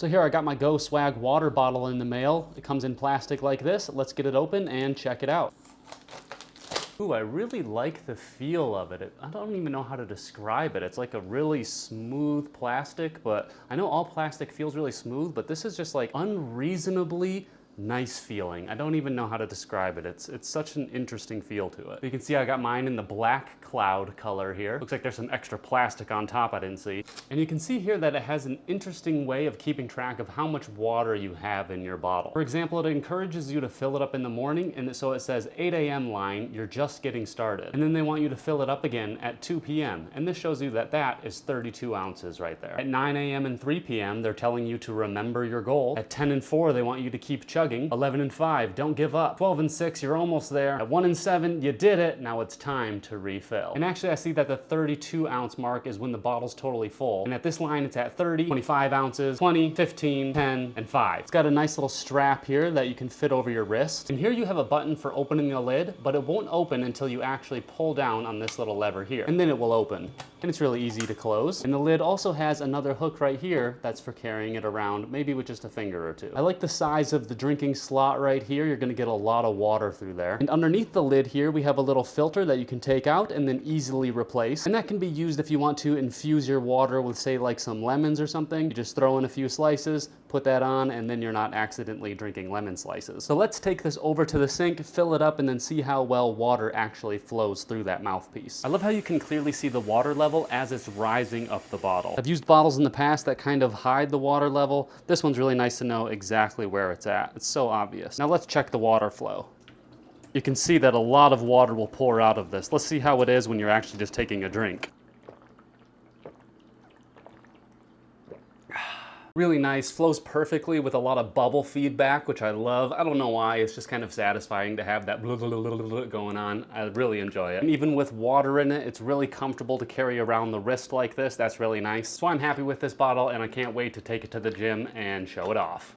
So here I got my GOSWAG water bottle in the mail. It comes in plastic like this. Let's get it open and check it out. Ooh, I really like the feel of it. I don't even know how to describe it. It's like a really smooth plastic, but I know all plastic feels really smooth, but this is just like unreasonably nice feeling. I don't even know how to describe it. It's such an interesting feel to it. You can see I got mine in the black cloud color here. Looks like there's some extra plastic on top I didn't see. And you can see here that it has an interesting way of keeping track of how much water you have in your bottle. For example, it encourages you to fill it up in the morning, and so it says 8 a.m. line, you're just getting started. And then they want you to fill it up again at 2 p.m. And this shows you that that is 32 ounces right there. At 9 a.m. and 3 p.m., they're telling you to remember your goal. At 10 and 4, they want you to keep chugging. 11 and 5, don't give up. 12 and 6, you're almost there. At 1 and 7, you did it. Now it's time to refill. And actually, I see that the 32 ounce mark is when the bottle's totally full. And at this line, it's at 30, 25 ounces, 20, 15, 10, and 5. It's got a nice little strap here that you can fit over your wrist. And here you have a button for opening the lid, but it won't open until you actually pull down on this little lever here. And then it will open. And it's really easy to close. And the lid also has another hook right here that's for carrying it around, maybe with just a finger or two. I like the size of the drinking slot right here. You're gonna get a lot of water through there. And underneath the lid here, we have a little filter that you can take out and then easily replace. And that can be used if you want to infuse your water with, say, like some lemons or something. You just throw in a few slices, put that on, and then you're not accidentally drinking lemon slices. So let's take this over to the sink, fill it up, and then see how well water actually flows through that mouthpiece. I love how you can clearly see the water level as it's rising up the bottle. I've used bottles in the past that kind of hide the water level. This one's really nice to know exactly where it's at. It's so obvious. Now let's check the water flow. You can see that a lot of water will pour out of this. Let's see how it is when you're actually just taking a drink. Really nice, flows perfectly with a lot of bubble feedback, which I love. I don't know why, it's just kind of satisfying to have that going on. I really enjoy it. And even with water in it, it's really comfortable to carry around the wrist like this. That's really nice. So I'm happy with this bottle, and I can't wait to take it to the gym and show it off.